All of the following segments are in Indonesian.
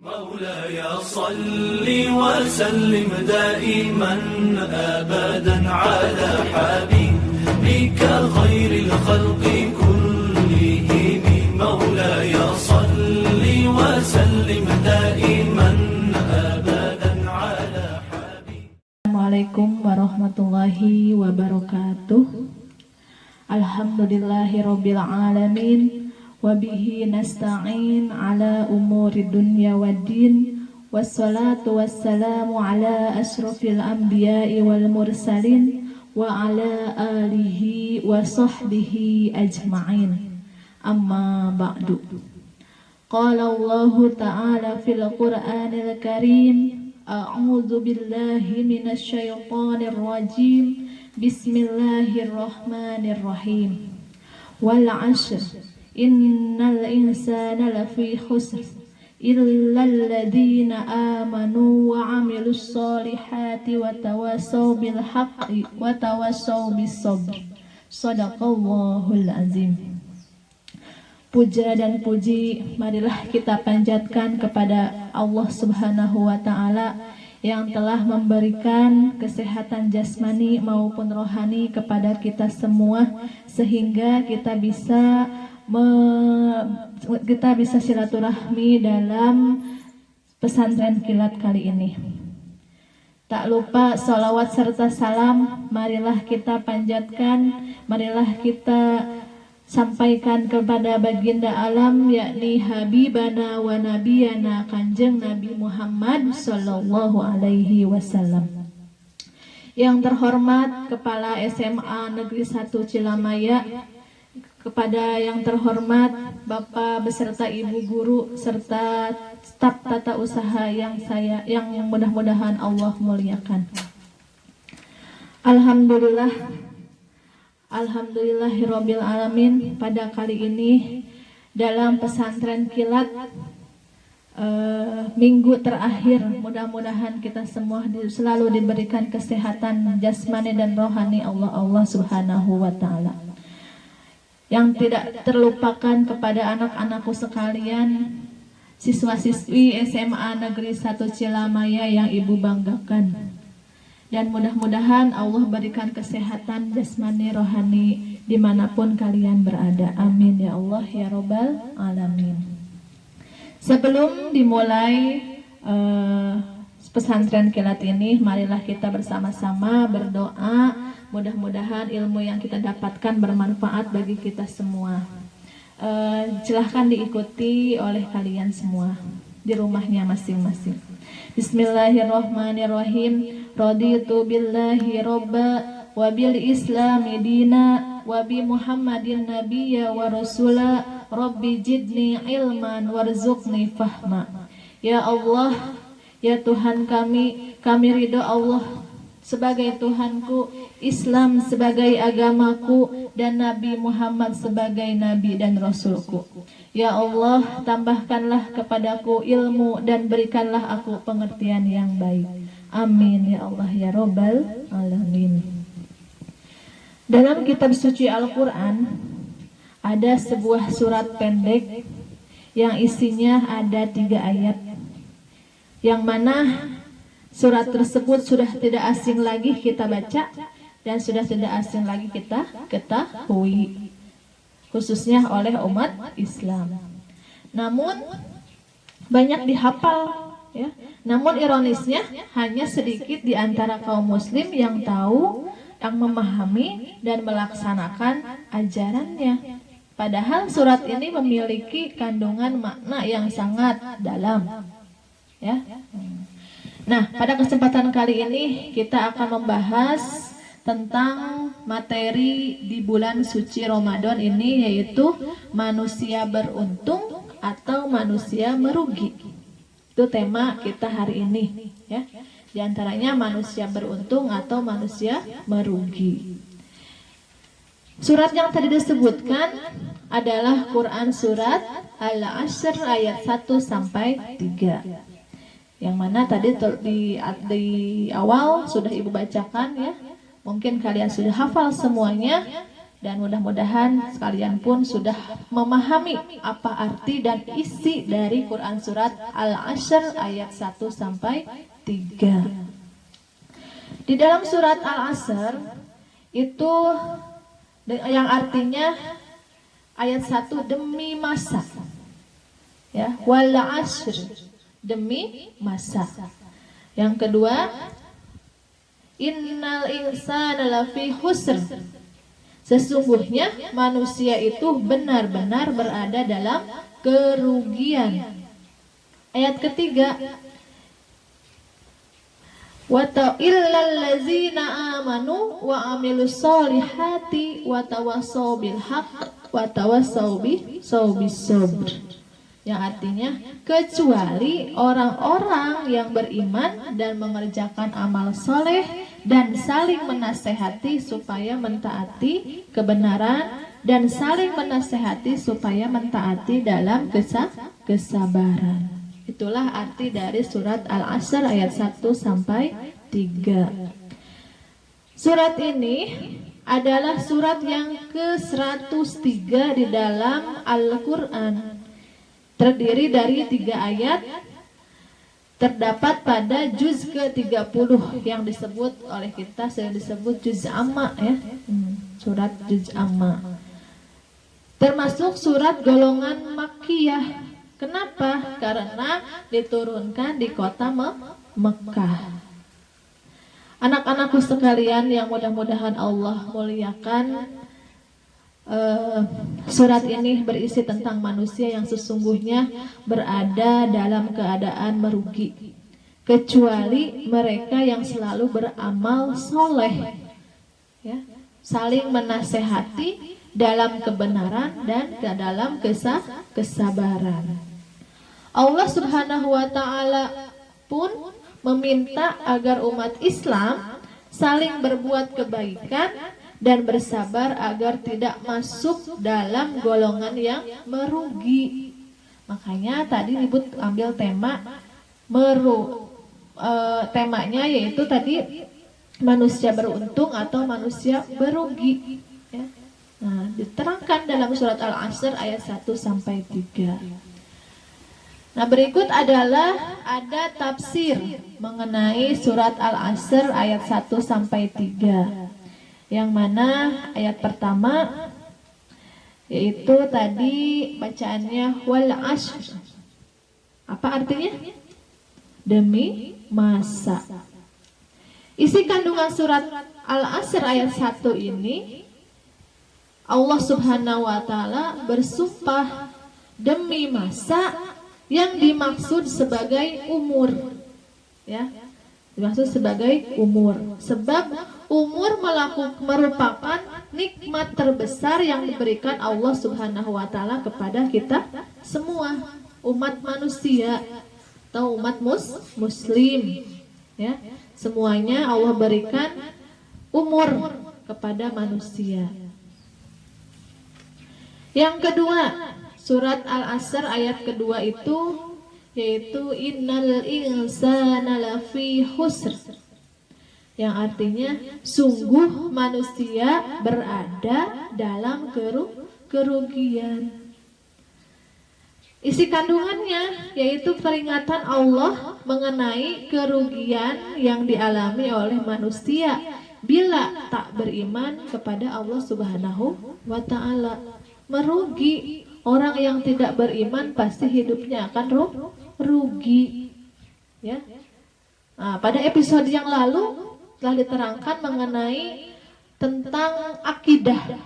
مولاي صل وسلم دائما أبدا على حبيبك خير الخلق كلهم مولاي صل وسلم دائما أبدا على حبيبك. Assalamualaikum warahmatullahi wabarakatuh. Alhamdulillahirabbil alamin. Wabihi nasta'in ala umuri dunya waddin. Wassalatu wassalamu ala ashrafil anbiya'i wal mursalin wa ala alihi wa sahbihi ajma'in. Amma ba'du. Qala Allahu ta'ala fil Qur'anil Karim, a'udzu billahi minasy syaithanir rajim. Bismillahirrahmanirrahim. Wal 'ashr innal insana lafi khusr illal ladzina amanu wa 'amilus solihati wa tawassaw bil haqqi wa tawassaw bis sabr. Shadaqallahul azim. Puja dan puji marilah kita panjatkan kepada Allah Subhanahu wa taala yang telah memberikan kesehatan jasmani maupun rohani kepada kita semua sehingga kita bisa silaturahmi dalam pesantren kilat kali ini. Tak lupa sholawat serta salam marilah kita panjatkan, marilah kita sampaikan kepada baginda alam yakni Habibana wa Nabiyana Kanjeng Nabi Muhammad Sallallahu Alaihi Wasallam. Yang terhormat Kepala SMA Negeri 1 Cilamaya, kepada yang terhormat Bapak beserta Ibu Guru serta staf tata usaha yang mudah-mudahan Allah muliakan. Alhamdulillahirabbil alamin. Pada kali ini dalam pesantren kilat minggu terakhir, mudah-mudahan kita semua selalu diberikan kesehatan jasmani dan rohani Allah Subhanahu wa taala. Yang tidak terlupakan kepada anak-anakku sekalian, siswa-siswi SMA Negeri 1 Cilamaya yang Ibu banggakan. Dan mudah-mudahan Allah berikan kesehatan jasmani rohani dimanapun kalian berada. Amin ya Allah ya Rabbal alamin. Sebelum dimulai pesantren kilat ini, marilah kita bersama-sama berdoa. Mudah-mudahan ilmu yang kita dapatkan bermanfaat bagi kita semua. Silahkan diikuti oleh kalian semua di rumahnya masing-masing. Bismillahirrahmanirrahim. Raditu billahi robba wa bil islami dina wa bi Muhammadin nabiyya wa rasula rabbi jidni ilman warzuqni fahma. Ya Allah, ya Tuhan kami ridho Allah sebagai Tuhanku, Islam sebagai agamaku, dan Nabi Muhammad sebagai Nabi dan Rasulku. Ya Allah, tambahkanlah kepadaku ilmu dan berikanlah aku pengertian yang baik. Amin ya Allah ya Rabbal alamin. Dalam kitab suci Al-Quran ada sebuah surat pendek yang isinya ada 3 ayat, yang mana surat tersebut sudah tidak asing lagi kita baca dan sudah tidak asing lagi kita ketahui, khususnya oleh umat Islam. Namun banyak dihafal, ya. Namun ironisnya hanya sedikit di antara kaum muslim yang tahu, yang memahami dan melaksanakan ajarannya. Padahal surat ini memiliki kandungan makna yang sangat dalam, ya. Nah, pada kesempatan kali ini kita akan membahas tentang materi di bulan suci Ramadan ini, yaitu manusia beruntung atau manusia merugi. Itu tema kita hari ini, ya. Di antaranya manusia beruntung atau manusia merugi. Surat yang tadi disebutkan adalah Quran surat Al-Ashr ayat 1 sampai 3. Yang mana tadi di awal sudah Ibu bacakan, ya. Mungkin kalian sudah hafal semuanya. Dan mudah-mudahan sekalian pun sudah memahami apa arti dan isi dari Quran surat Al-Asr ayat 1 sampai 3. Di dalam surat Al-Asr itu yang artinya ayat 1 demi masa. Ya, wal asr, demi masa. Yang kedua, innal insana lafi khusr. Sesungguhnya manusia itu benar-benar berada dalam kerugian. Ayat ketiga, wa illal ladzina amanu wa amilus solihati wa tawassaw bil haqq wa tawassaw bis sabr. Yang artinya kecuali orang-orang yang beriman dan mengerjakan amal soleh dan saling menasehati supaya mentaati kebenaran dan saling menasehati supaya mentaati dalam kesabaran. Itulah arti dari surat Al-Asr ayat 1 sampai 3. Surat ini adalah surat yang ke-103 di dalam Al-Quran. Terdiri dari 3 ayat, terdapat pada juz ke-30 yang disebut oleh kita sering disebut juz amma ya. Surat juz amma. Termasuk surat golongan Makkiyah. Kenapa? Karena diturunkan di kota Mekkah. Anak-anakku sekalian yang mudah-mudahan Allah muliakan, surat ini berisi tentang manusia yang sesungguhnya berada dalam keadaan merugi, kecuali mereka yang selalu beramal soleh, ya, saling menasehati dalam kebenaran dan dalam kesabaran. Allah Subhanahu wa Ta'ala pun meminta agar umat Islam saling berbuat kebaikan dan bersabar agar tidak masuk dalam golongan yang merugi. Makanya tadi Ibu ambil tema temanya yaitu tadi manusia beruntung atau manusia berugi. Ya. Nah, diterangkan dalam surat Al-Asr ayat 1 sampai 3. Nah, berikut adalah ada tafsir mengenai surat Al-Asr ayat 1 sampai 3. Yang mana ayat pertama yaitu tadi bacaannya wal asr. Apa artinya? Demi masa. Isi kandungan surat Al-Asr ayat 1 ini, Allah Subhanahu wa Ta'ala bersumpah demi masa yang dimaksud sebagai umur, ya, dimaksud sebagai umur. Sebab umur merupakan nikmat terbesar yang diberikan Allah Subhanahu wa Ta'ala kepada kita semua umat manusia atau umat muslim, ya. Semuanya Allah berikan umur kepada manusia. Yang kedua, surat Al-Asr ayat kedua itu yaitu innal insana lafi khusr, yang artinya sungguh manusia berada dalam kerugian. Isi kandungannya yaitu peringatan Allah mengenai kerugian yang dialami oleh manusia bila tak beriman kepada Allah Subhanahu wa Ta'ala. Merugi, orang yang tidak beriman pasti hidupnya akan rugi, ya. Nah, pada episode yang lalu telah diterangkan mengenai tentang akidah.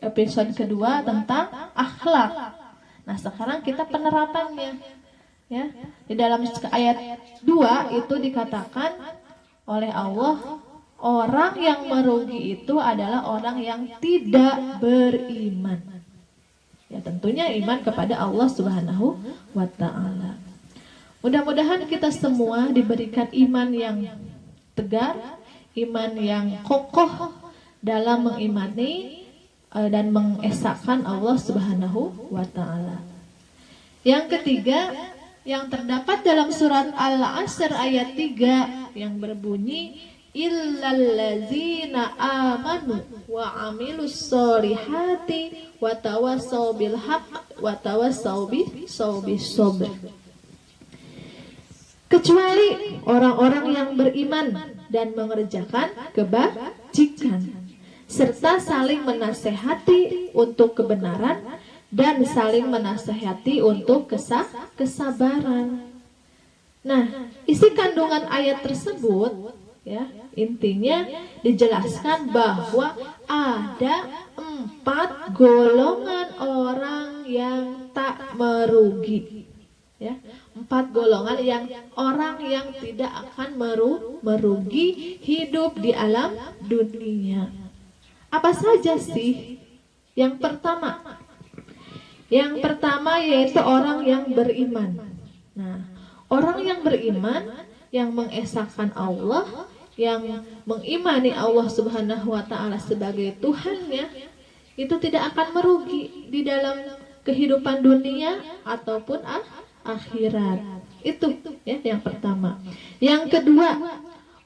Episode kedua tentang akhlak. Nah, sekarang kita penerapannya, ya. Di dalam ayat 2 itu dikatakan oleh Allah, orang yang merugi itu adalah orang yang tidak beriman. Ya, tentunya iman kepada Allah Subhanahu wa Ta'ala. Mudah-mudahan kita semua diberikan iman yang tegar, iman yang kokoh dalam mengimani dan mengesahkan Allah Subhanahu wa Ta'ala. Yang ketiga, yang terdapat dalam surat Al-Asr ayat 3 yang berbunyi illallazina amanu wa amilus solihati wa tawassau bil haqq wa tawassau bis sabr. Kecuali orang-orang yang beriman dan mengerjakan kebajikan serta saling menasehati untuk kebenaran dan saling menasehati untuk kesabaran. Nah, isi kandungan ayat tersebut ya, intinya dijelaskan bahwa ada 4 golongan orang yang tak merugi. Ya, 4 golongan yang orang yang tidak akan merugi hidup di alam dunia. Apa saja sih? Yang pertama yaitu orang yang beriman. Nah, orang yang beriman yang mengesahkan Allah, yang mengimani Allah Subhanahu wa taala sebagai Tuhannya, itu tidak akan merugi di dalam kehidupan dunia ataupun akhirat. Itu ya yang pertama. Yang kedua,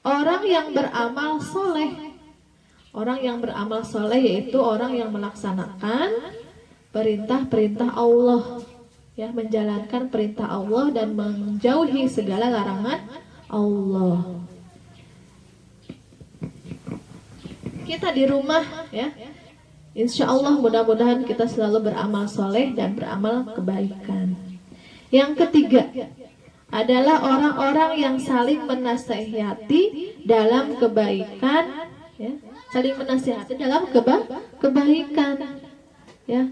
orang yang beramal soleh. Orang yang beramal soleh yaitu orang yang melaksanakan perintah-perintah Allah, ya, menjalankan perintah Allah dan menjauhi segala larangan Allah. Kita di rumah ya, insya Allah mudah-mudahan kita selalu beramal soleh dan beramal kebaikan. Yang ketiga adalah orang-orang yang saling menasihati dalam kebaikan, ya, saling menasihati dalam kebaikan, ya.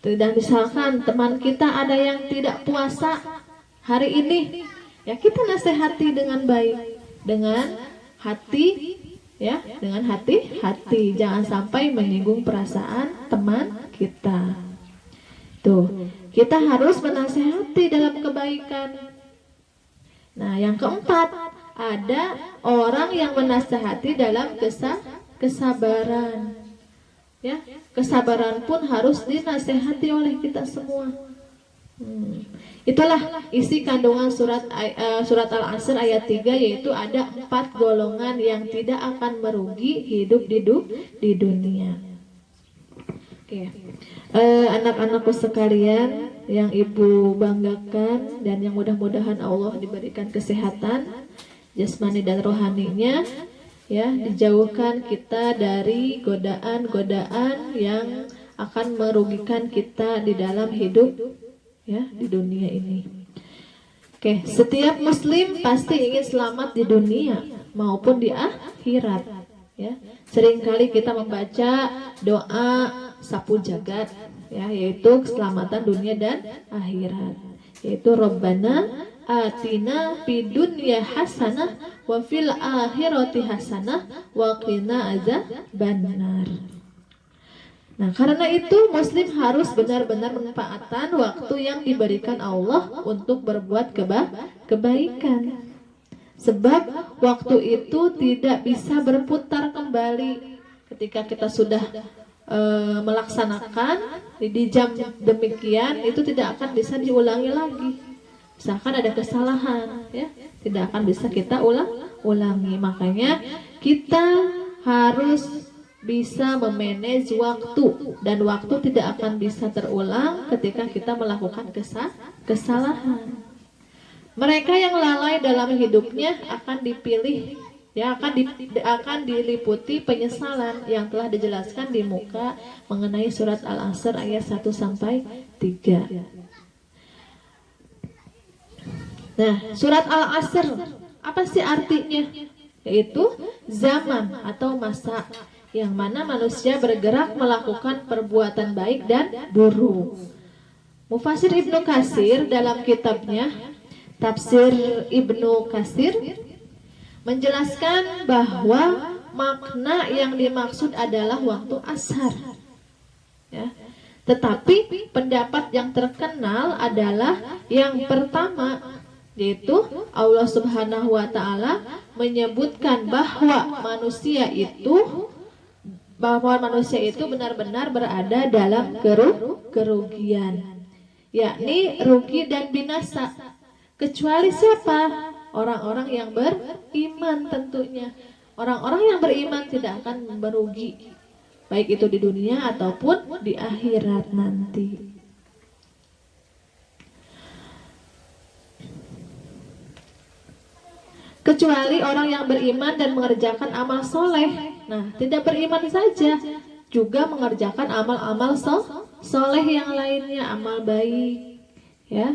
Dan misalkan teman kita ada yang tidak puasa hari ini, ya kita nasihati dengan baik, dengan hati, ya, dengan hati-hati, jangan sampai menyinggung perasaan teman kita. Tuh, kita harus menasihati dalam kebaikan. Nah, yang keempat, ada orang yang menasihati dalam kesabaran. Ya, kesabaran pun harus dinasihati oleh kita semua. Itulah isi kandungan surat Al-Asr ayat 3, yaitu ada 4 golongan yang tidak akan merugi hidup di dunia. Oke. Anak-anakku sekalian yang ibu banggakan dan yang mudah-mudahan Allah diberikan kesehatan jasmani dan rohaninya, ya, dijauhkan kita dari godaan-godaan yang akan merugikan kita di dalam hidup, ya, di dunia ini. Oke, setiap muslim pasti ingin selamat di dunia maupun di akhirat, ya. Seringkali kita membaca doa sapu jagat, ya, yaitu keselamatan dunia dan akhirat, yaitu Rabbana atina fid dunya hasanah wa fil akhirati hasanah wa qina adzabannar. Nah, karena itu muslim harus benar-benar memanfaatkan waktu yang diberikan Allah untuk berbuat kebaikan. Sebab waktu itu tidak bisa berputar kembali. Ketika kita sudah melaksanakan di jam demikian, itu tidak akan bisa diulangi lagi. Misalkan ada kesalahan, ya, tidak akan bisa kita ulangi. Makanya kita harus bisa memanage waktu, dan waktu tidak akan bisa terulang ketika kita melakukan kesalahan. Mereka yang lalai dalam hidupnya akan dipilih, ya, akan diliputi penyesalan yang telah dijelaskan di muka mengenai surat Al-Asr ayat 1-3. Nah, surat Al-Asr apa sih artinya? Yaitu zaman atau masa yang mana manusia bergerak melakukan perbuatan baik dan buruk. Mufasir Ibnu Katsir dalam kitabnya Tafsir Ibnu Katsir menjelaskan bahwa makna yang dimaksud adalah waktu ashar, ya. Tetapi pendapat yang terkenal adalah yang pertama, yaitu Allah Subhanahu wa taala menyebutkan bahwa manusia itu benar-benar berada dalam kerugian, yakni rugi dan binasa. Kecuali siapa? Orang-orang yang beriman tentunya. Orang-orang yang beriman tidak akan merugi, baik itu di dunia ataupun di akhirat nanti. Kecuali orang yang beriman dan mengerjakan amal soleh. Nah, tidak beriman saja, juga mengerjakan amal-amal soleh yang lainnya, amal baik. Ya,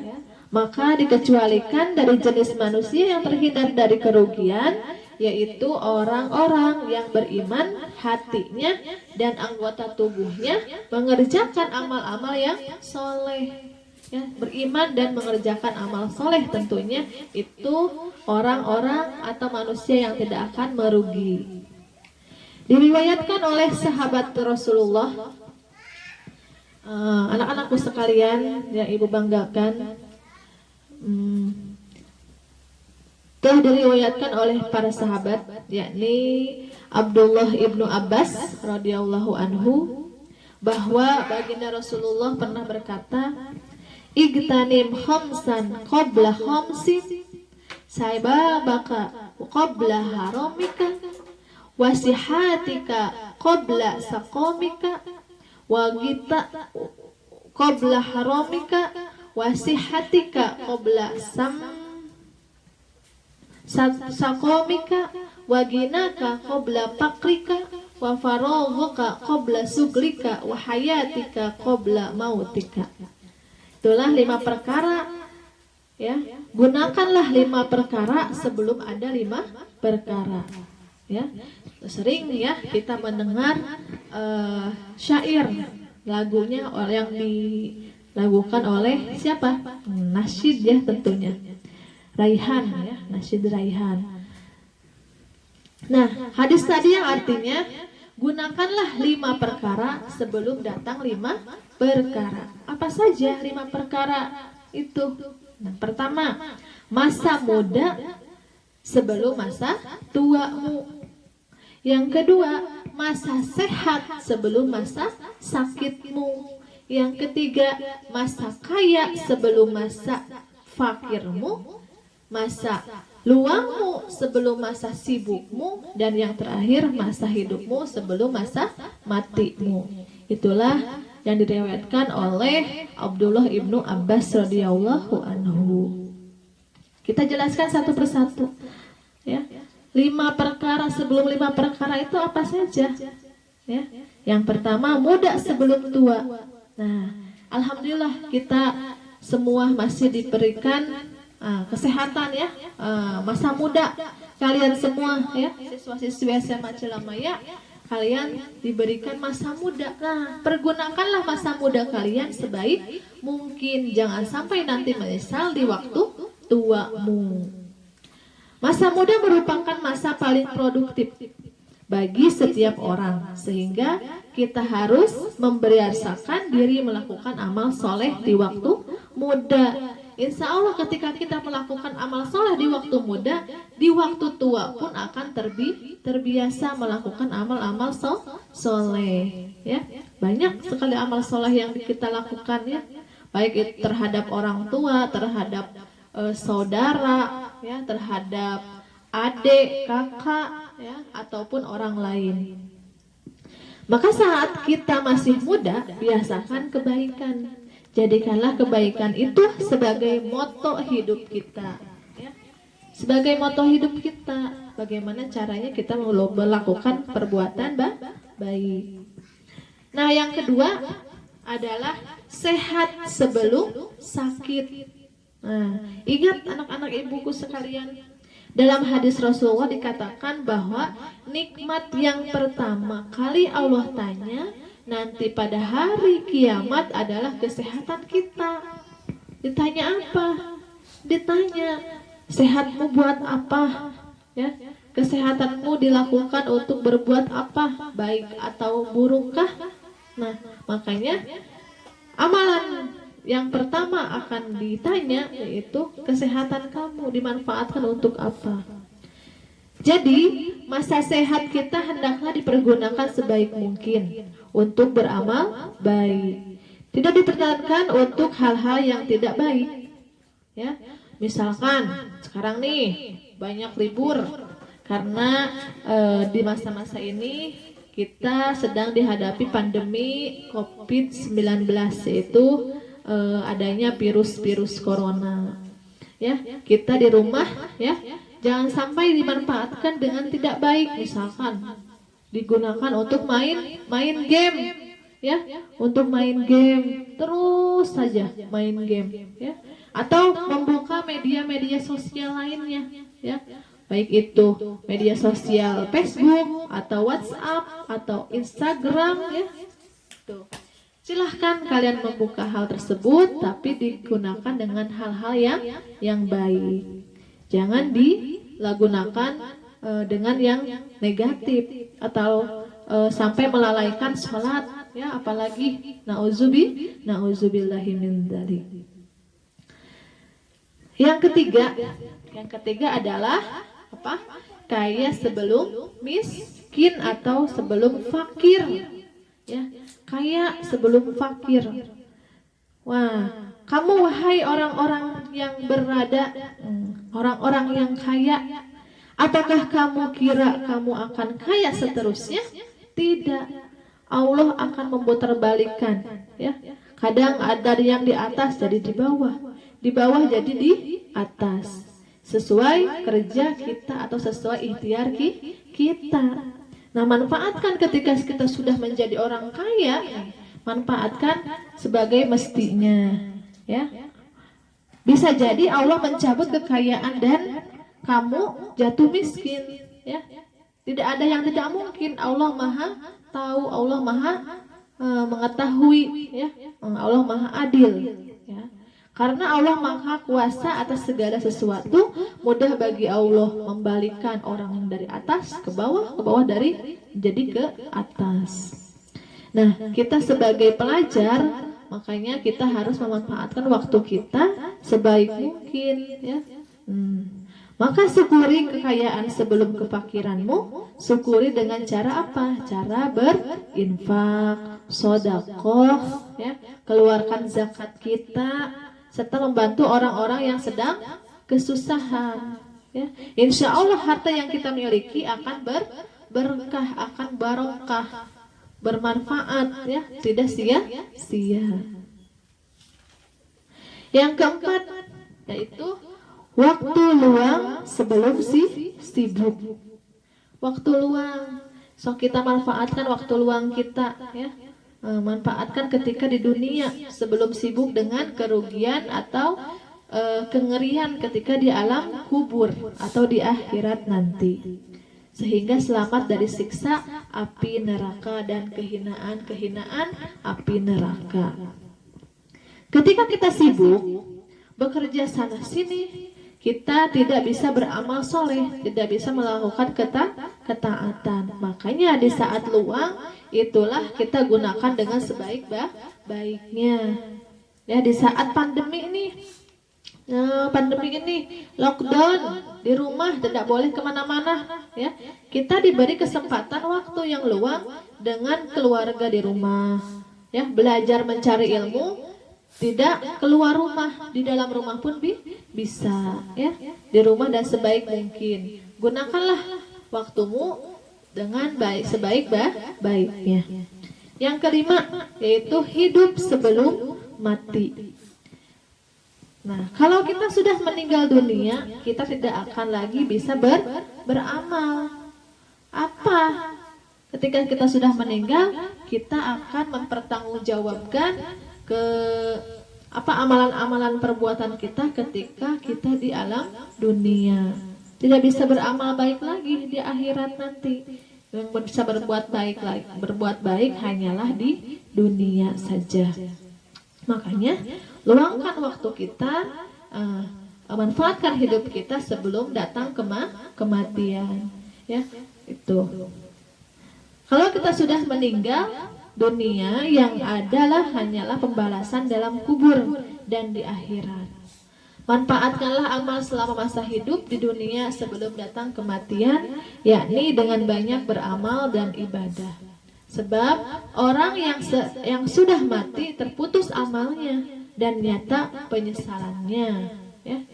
maka dikecualikan dari jenis manusia yang terhindar dari kerugian, yaitu orang-orang yang beriman hatinya dan anggota tubuhnya mengerjakan amal-amal yang soleh. Ya, beriman dan mengerjakan amal soleh tentunya itu orang-orang atau manusia yang tidak akan merugi. Diriwayatkan oleh sahabat Rasulullah, anak-anakku sekalian yang ibu banggakan, telah diriwayatkan oleh para sahabat, yakni Abdullah ibnu Abbas radhiyallahu anhu, bahwa baginda Rasulullah pernah berkata, igtanim khamsan qabla khamsin saibabaka qabla haramika wasihatika qabla saqamika wagita qabla haramika wasihatika qabla saqamika waginaka qabla pakrika wa faraghuka qabla suglika wa hayatika qabla mautika. Itulah 5 perkara, ya. Gunakanlah 5 perkara sebelum ada 5 perkara, ya. Sering ya kita mendengar syair lagunya yang dilakukan oleh siapa? Nasyid ya tentunya. Raihan ya, nasyid Raihan. Nah, hadis tadi yang artinya gunakanlah 5 perkara sebelum datang 5 perkara. Apa saja 5 perkara itu? Yang pertama, masa muda sebelum masa tuamu. Yang kedua, masa sehat sebelum masa sakitmu. Yang ketiga, masa kaya sebelum masa fakirmu. Masa luangmu sebelum masa sibukmu. Dan yang terakhir, masa hidupmu sebelum masa matimu. Itulah yang diriwayatkan oleh Abdullah ibnu Abbas radhiyallahu anhu. Kita jelaskan satu persatu, ya. 5 perkara sebelum 5 perkara itu apa saja? Ya. Yang pertama, muda sebelum tua. Nah, alhamdulillah kita semua masih diberikan kesehatan ya, masa muda. Kalian semua ya, siswa-siswi SMA Cilamaya, kalian diberikan masa muda. Nah, pergunakanlah masa muda kalian sebaik mungkin. Jangan sampai nanti menyesal di waktu tuamu. Masa muda merupakan masa paling produktif bagi setiap orang, sehingga kita harus membiasakan diri melakukan amal soleh di waktu muda. Insya Allah ketika kita melakukan amal soleh di waktu muda, di waktu tua pun akan terbiasa melakukan amal-amal soleh. Ya, banyak sekali amal soleh yang kita lakukan ya, baik terhadap orang tua, terhadap saudara, ya, terhadap adik, kakak, ya, ataupun orang lain. Maka saat kita masih muda, biasakan kebaikan. Jadikanlah kebaikan itu sebagai moto hidup kita, ya. Sebagai moto hidup kita, bagaimana caranya kita melakukan perbuatan baik. Nah, yang kedua adalah sehat sebelum sakit. Nah, ingat anak-anak ibuku sekalian, dalam hadis Rasulullah dikatakan bahwa nikmat yang pertama kali Allah tanya nanti pada hari kiamat adalah kesehatan kita. Ditanya apa? Ditanya, sehatmu buat apa? Ya, kesehatanmu dilakukan untuk berbuat apa? Baik atau burukkah? Nah, makanya amalan yang pertama akan ditanya yaitu kesehatan kamu dimanfaatkan untuk apa. Jadi masa sehat kita hendaklah dipergunakan sebaik mungkin untuk beramal baik. Tidak dipertahankan untuk hal-hal yang tidak baik. Ya, misalkan sekarang nih banyak libur, Karena di masa-masa ini kita sedang dihadapi pandemi COVID-19, yaitu adanya virus corona. Ya, kita di rumah ya, jangan sampai dimanfaatkan dengan tidak baik, misalkan digunakan untuk main game ya, untuk main game terus saja main game ya, atau membuka media sosial lainnya ya, baik itu media sosial Facebook atau WhatsApp atau Instagram ya. Tuh. Silahkan kalian membuka hal tersebut, tapi digunakan dengan hal-hal yang baik. Jangan dilagunakan dengan yang negatif atau sampai melalaikan sholat, ya, apalagi nauzubillahi min dzalik. Yang ketiga adalah apa? Kaya sebelum miskin atau sebelum fakir. Ya, kaya sebelum fakir. Wah, kamu wahai orang-orang yang berada, orang-orang yang kaya, apakah kamu kira kamu akan kaya seterusnya? Tidak. Allah akan memutarbalikkan, ya. Kadang ada yang di atas jadi di bawah jadi di atas. Sesuai kerja kita atau sesuai ikhtiar kita. Nah, manfaatkan ketika kita sudah menjadi orang kaya, manfaatkan sebagai mestinya, ya. Bisa jadi Allah mencabut kekayaan dan kamu jatuh miskin, ya. Tidak ada yang tidak mungkin. Allah Maha tahu, Allah Maha mengetahui, ya. Allah Maha adil, ya. Karena Allah Maha kuasa atas segala sesuatu, mudah bagi Allah membalikkan orang yang dari atas ke bawah dari jadi ke atas. Nah, kita sebagai pelajar, makanya kita harus memanfaatkan waktu kita sebaik mungkin, ya. Maka syukuri kekayaan sebelum kefakiranmu. Syukuri dengan cara apa? Cara berinfak, sedekah, ya, keluarkan zakat kita, serta membantu orang-orang yang sedang kesusahan. Ya. Insya Allah harta yang kita miliki akan berkah, akan barokah, bermanfaat, ya, tidak sia-sia. Yang keempat yaitu waktu luang sebelum sibuk. Waktu luang, so kita manfaatkan waktu luang kita, ya. Manfaatkan ketika di dunia sebelum sibuk dengan kerugian atau kengerian ketika di alam kubur atau di akhirat nanti, sehingga selamat dari siksa api neraka dan kehinaan api neraka. Ketika kita sibuk bekerja sana sini, kita tidak bisa beramal soleh, tidak bisa melakukan ketaatan. Makanya di saat luang itulah kita gunakan dengan sebaik-baiknya. Ya, di saat pandemi ini, lockdown di rumah, tidak boleh kemana-mana. Ya, kita diberi kesempatan waktu yang luang dengan keluarga di rumah. Ya, belajar mencari ilmu. Tidak keluar rumah, di dalam rumah pun bisa, ya, di rumah dan sebaik mungkin. Gunakanlah waktumu dengan sebaik-baiknya. Yang kelima yaitu hidup sebelum mati. Nah, kalau kita sudah meninggal dunia, kita tidak akan lagi bisa beramal. Apa? Ketika kita sudah meninggal, kita akan mempertanggungjawabkan amalan-amalan perbuatan kita ketika kita di alam dunia. Tidak bisa beramal baik lagi di akhirat nanti. Yang bisa berbuat baik hanyalah di dunia saja. Makanya luangkan waktu kita, manfaatkan hidup kita sebelum datang kematian. Ya, itu. Kalau kita sudah meninggal dunia, yang adalah hanyalah pembalasan dalam kubur dan di akhirat. Manfaatkanlah amal selama masa hidup di dunia sebelum datang kematian, yakni dengan banyak beramal dan ibadah. Sebab orang yang sudah mati terputus amalnya dan nyata penyesalannya. Ya.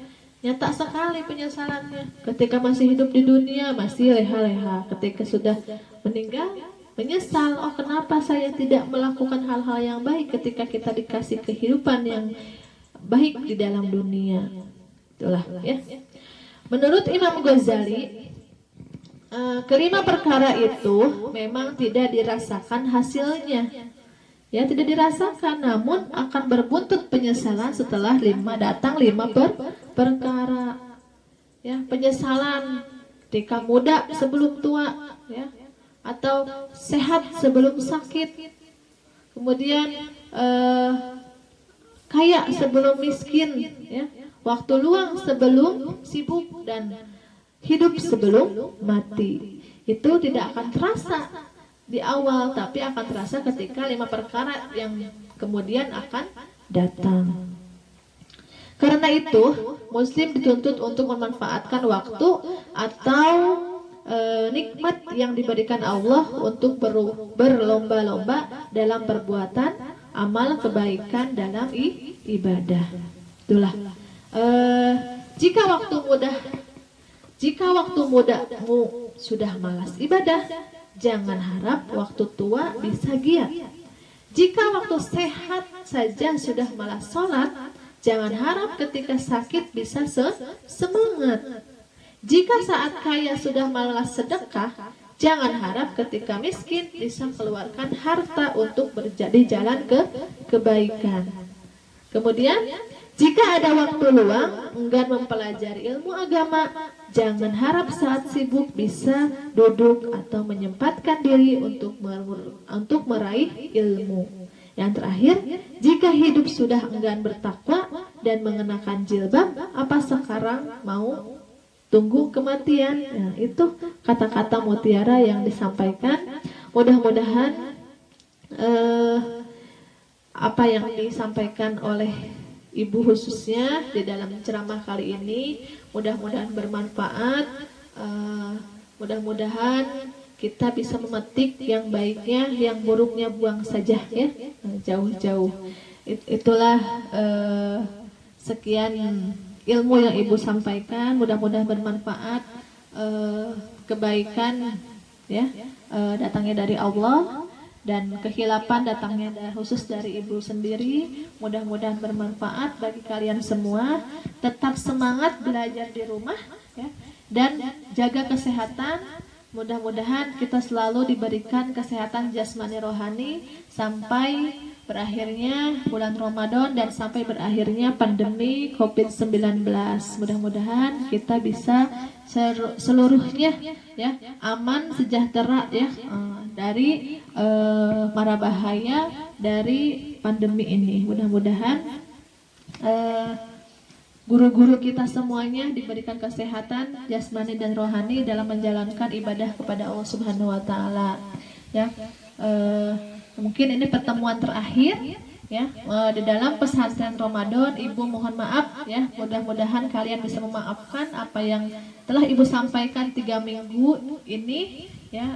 Nyata sekali penyesalannya. Ketika masih hidup di dunia masih leha-leha. Ketika sudah meninggal menyesal, oh kenapa saya tidak melakukan hal-hal yang baik ketika kita dikasih kehidupan yang baik di dalam dunia. Itulah ya. Menurut Imam Ghazali, kelima perkara itu memang tidak dirasakan hasilnya. Ya, tidak dirasakan, namun akan berbuntut penyesalan setelah datang lima perkara. Ya, penyesalan ketika muda sebelum tua, ya, atau sehat sebelum sakit. Kemudian kaya sebelum miskin, ya, waktu luang sebelum sibuk, dan hidup sebelum mati. Itu tidak akan terasa di awal, tapi akan terasa ketika lima perkara yang kemudian akan datang. Karena itu, Muslim dituntut untuk memanfaatkan waktu atau nikmat yang diberikan Allah untuk berlomba-lomba dalam perbuatan amal kebaikan dalam ibadah. Itulah. Jika waktu mudamu sudah malas ibadah, jangan harap waktu tua bisa giat. Jika waktu sehat saja sudah malas sholat, jangan harap ketika sakit bisa semangat. Jika saat kaya sudah malas sedekah, jangan harap ketika miskin bisa keluarkan harta untuk berjadi jalan ke kebaikan. Kemudian, jika ada waktu luang, enggan mempelajari ilmu agama, jangan harap saat sibuk bisa duduk atau menyempatkan diri untuk meraih ilmu. Yang terakhir, jika hidup sudah enggan bertakwa dan mengenakan jilbab, apa sekarang mau tunggu kematian? Nah, itu kata-kata mutiara yang disampaikan. Mudah-mudahan apa yang disampaikan oleh Ibu khususnya di dalam ceramah kali ini mudah-mudahan bermanfaat. Mudah-mudahan kita bisa memetik yang baiknya, yang buruknya buang saja ya, jauh-jauh. Itulah sekian ilmu yang Ibu sampaikan. Mudah-mudahan bermanfaat. Kebaikan ya datangnya dari Allah, dan kehilapan datangnya khusus dari Ibu sendiri. Mudah-mudahan bermanfaat bagi kalian semua. Tetap semangat belajar di rumah ya, dan jaga kesehatan. Mudah-mudahan kita selalu diberikan kesehatan jasmani rohani sampai berakhirnya bulan Ramadan dan sampai berakhirnya pandemi COVID-19. Mudah-mudahan kita bisa seluruhnya ya aman, sejahtera ya dari mara bahaya dari pandemi ini. Mudah-mudahan guru-guru kita semuanya diberikan kesehatan jasmani dan rohani dalam menjalankan ibadah kepada Allah Subhanahu wa taala. Ya. Mungkin ini pertemuan terakhir ya di dalam pesantren Ramadan. Ibu mohon maaf ya, mudah-mudahan kalian bisa memaafkan apa yang telah Ibu sampaikan 3 minggu ini ya.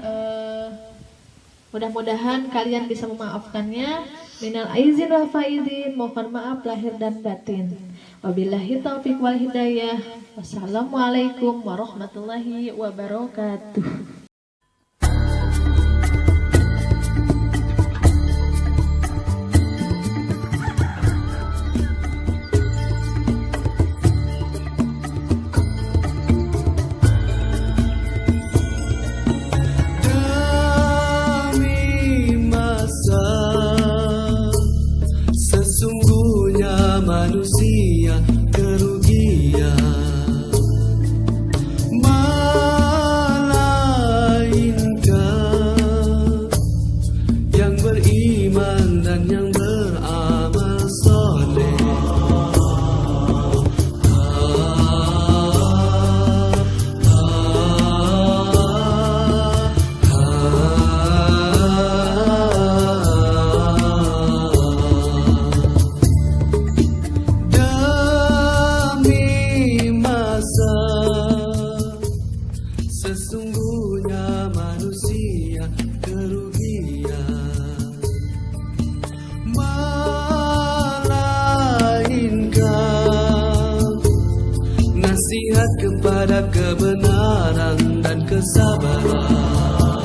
Mudah-mudahan kalian bisa memaafkannya. Minal aizin wal faizin, mohon maaf lahir dan batin. Wabillahi taufiq wal hidayah. Wassalamualaikum warahmatullahi wabarakatuh. Manusia kerugian, malah nasihat kepada kebenaran dan kesabaran.